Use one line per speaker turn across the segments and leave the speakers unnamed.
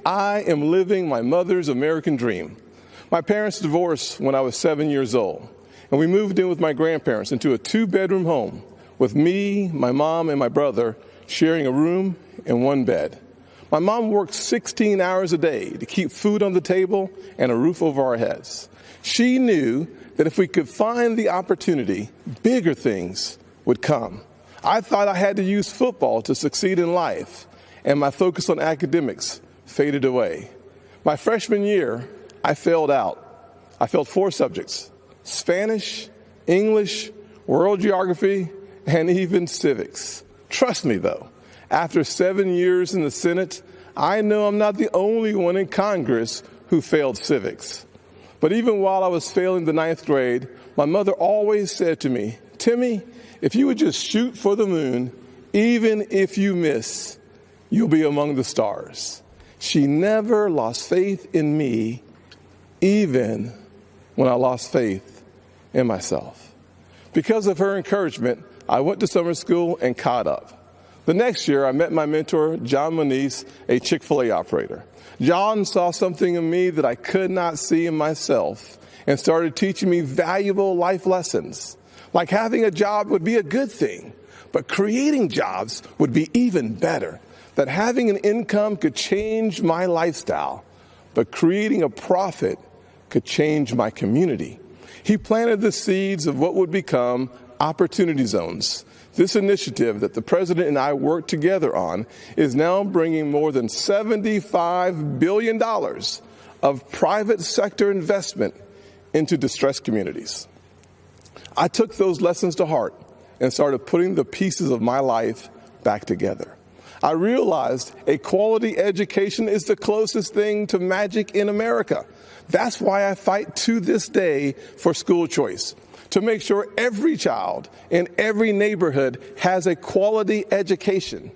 I am living my mother's American dream. My parents divorced when I was 7 years old, and we moved in with my grandparents into a 2-bedroom home with me, my mom, and my brother sharing a room and one bed. My mom worked 16 hours a day to keep food on the table and a roof over our heads. She knew that if we could find the opportunity, bigger things would come. I thought I had to use football to succeed in life, and my focus on academics faded away. My freshman year, I failed out. I failed 4 subjects: Spanish, English, world geography, and even civics. Trust me, though, after 7 years in the Senate, I know I'm not the only one in Congress who failed civics. But even while I was failing the 9th grade, my mother always said to me, "Timmy, if you would just shoot for the moon, even if you miss, you'll be among the stars." She never lost faith in me, even when I lost faith in myself. Because of her encouragement, I went to summer school and caught up. The next year, I met my mentor, John Moniz, a Chick-fil-A operator. John saw something in me that I could not see in myself and started teaching me valuable life lessons. Like having a job would be a good thing, but creating jobs would be even better. That having an income could change my lifestyle, but creating a profit could change my community. He planted the seeds of what would become Opportunity Zones. This initiative that the president and I worked together on is now bringing more than $75 billion of private sector investment into distressed communities. I took those lessons to heart and started putting the pieces of my life back together. I realized a quality education is the closest thing to magic in America. That's why I fight to this day for school choice, to make sure every child in every neighborhood has a quality education.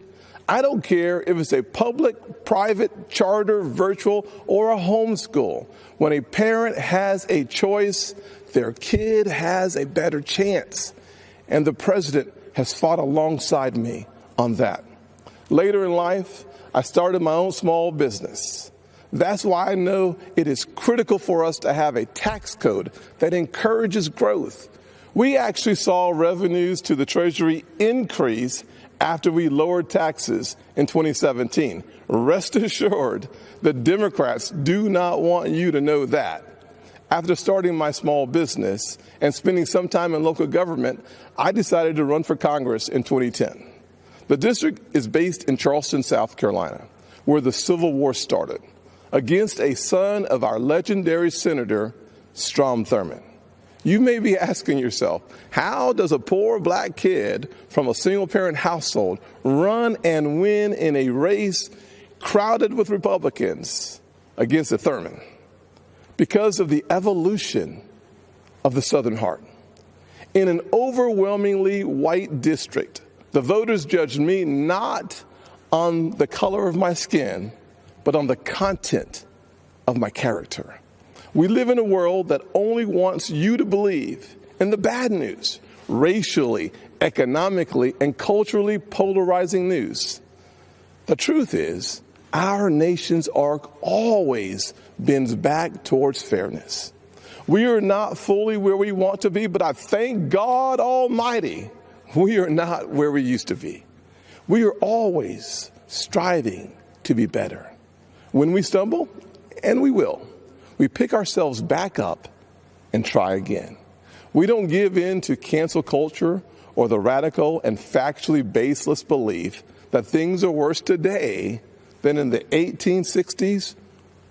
I don't care if it's a public, private, charter, virtual, or a homeschool. When a parent has a choice, their kid has a better chance. And the president has fought alongside me on that. Later in life, I started my own small business. That's why I know it is critical for us to have a tax code that encourages growth. We actually saw revenues to the Treasury increase after we lowered taxes in 2017. Rest assured, the Democrats do not want you to know that. After starting my small business and spending some time in local government, I decided to run for Congress in 2010. The district is based in Charleston, South Carolina, where the Civil War started, against a son of our legendary Senator, Strom Thurmond. You may be asking yourself, how does a poor black kid from a single-parent household run and win in a race crowded with Republicans against a Thurmond? Because of the evolution of the Southern heart. In an overwhelmingly white district, the voters judged me not on the color of my skin, but on the content of my character. We live in a world that only wants you to believe in the bad news, racially, economically, and culturally polarizing news. The truth is, our nation's arc always bends back towards fairness. We are not fully where we want to be, but I thank God Almighty, we are not where we used to be. We are always striving to be better. When we stumble, and we will, we pick ourselves back up and try again. We don't give in to cancel culture or the radical and factually baseless belief that things are worse today than in the 1860s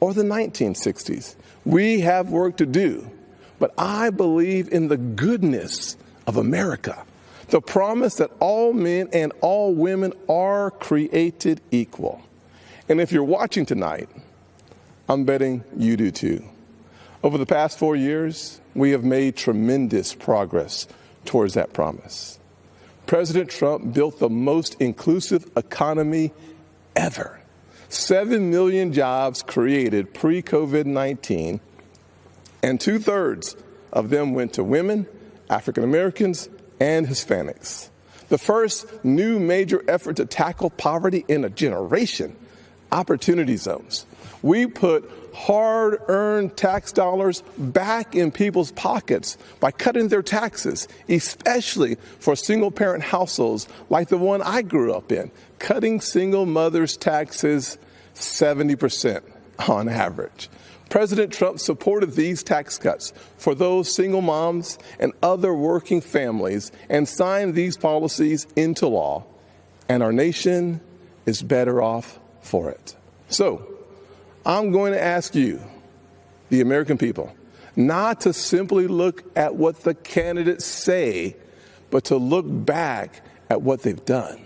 or the 1960s. We have work to do, but I believe in the goodness of America, the promise that all men and all women are created equal. And if you're watching tonight, I'm betting you do too. Over the past 4 years, we have made tremendous progress towards that promise. President Trump built the most inclusive economy ever. 7 million jobs created pre-COVID-19, and 2/3 of them went to women, African Americans, and Hispanics. The first new major effort to tackle poverty in a generation, Opportunity Zones. We put hard-earned tax dollars back in people's pockets by cutting their taxes, especially for single-parent households like the one I grew up in, cutting single mothers' taxes 70% on average. President Trump supported these tax cuts for those single moms and other working families and signed these policies into law, and our nation is better off for it. So, I'm going to ask you, the American people, not to simply look at what the candidates say, but to look back at what they've done.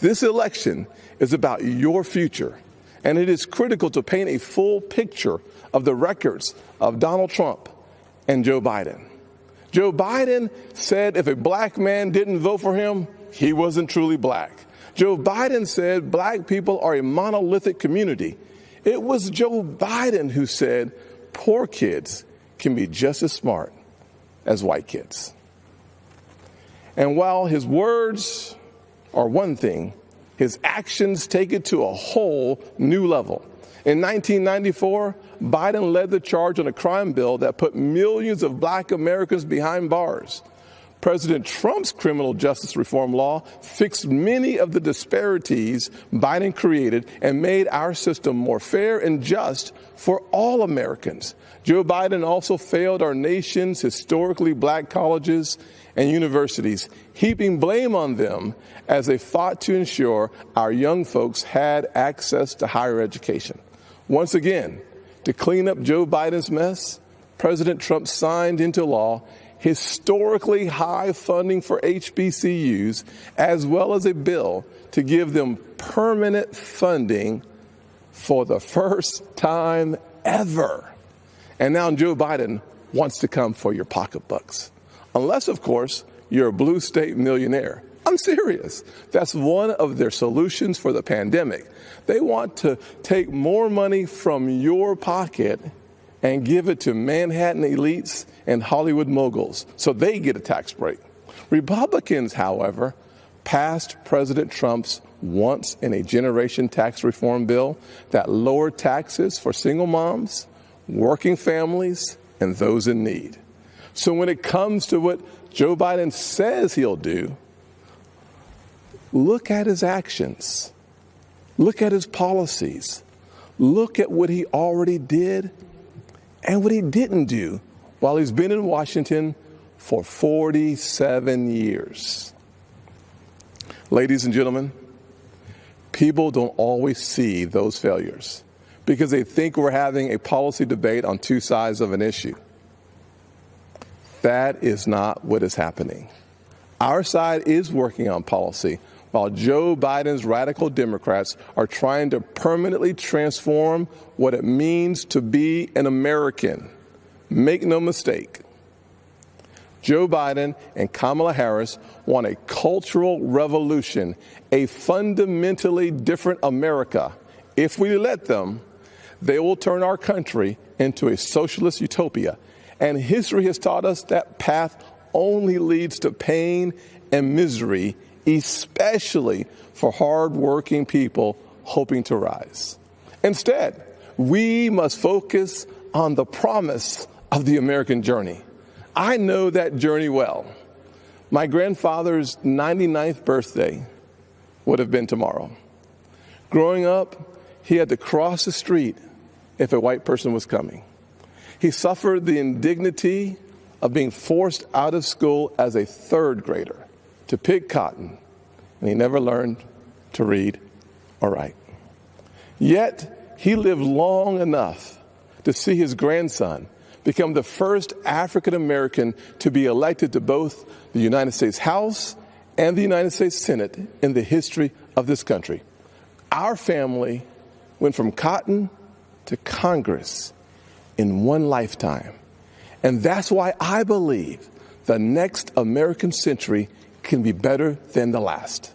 This election is about your future, and it is critical to paint a full picture of the records of Donald Trump and Joe Biden. Joe Biden said if a black man didn't vote for him, he wasn't truly black. Joe Biden said black people are a monolithic community. It was Joe Biden who said poor kids can be just as smart as white kids. And while his words are one thing, his actions take it to a whole new level. In 1994, Biden led the charge on a crime bill that put millions of black Americans behind bars. President Trump's criminal justice reform law fixed many of the disparities Biden created and made our system more fair and just for all Americans. Joe Biden also failed our nation's historically black colleges and universities, heaping blame on them as they fought to ensure our young folks had access to higher education. Once again, to clean up Joe Biden's mess, President Trump signed into law historically high funding for HBCUs, as well as a bill to give them permanent funding for the first time ever. And now Joe Biden wants to come for your pocketbooks. Unless, of course, you're a blue state millionaire. I'm serious. That's one of their solutions for the pandemic. They want to take more money from your pocket and give it to Manhattan elites and Hollywood moguls so they get a tax break. Republicans, however, passed President Trump's once-in-a-generation tax reform bill that lowered taxes for single moms, working families, and those in need. So when it comes to what Joe Biden says he'll do, look at his actions. Look at his policies. Look at what he already did and what he didn't do while he's been in Washington for 47 years. Ladies and gentlemen, people don't always see those failures because they think we're having a policy debate on two sides of an issue. That is not what is happening. Our side is working on policy, while Joe Biden's radical Democrats are trying to permanently transform what it means to be an American. Make no mistake, Joe Biden and Kamala Harris want a cultural revolution, a fundamentally different America. If we let them, they will turn our country into a socialist utopia. And history has taught us that path only leads to pain and misery, especially for hardworking people hoping to rise. Instead, we must focus on the promise of the American journey. I know that journey well. My grandfather's 99th birthday would have been tomorrow. Growing up, he had to cross the street if a white person was coming. He suffered the indignity of being forced out of school as a third grader to pick cotton, and he never learned to read or write. Yet, he lived long enough to see his grandson become the first African American to be elected to both the United States House and the United States Senate in the history of this country. Our family went from cotton to Congress in one lifetime. And that's why I believe the next American century can be better than the last.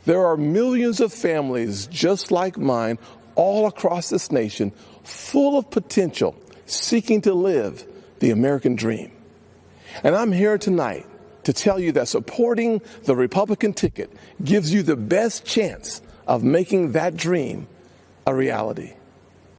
There are millions of families just like mine all across this nation, full of potential, seeking to live the American dream. And I'm here tonight to tell you that supporting the Republican ticket gives you the best chance of making that dream a reality.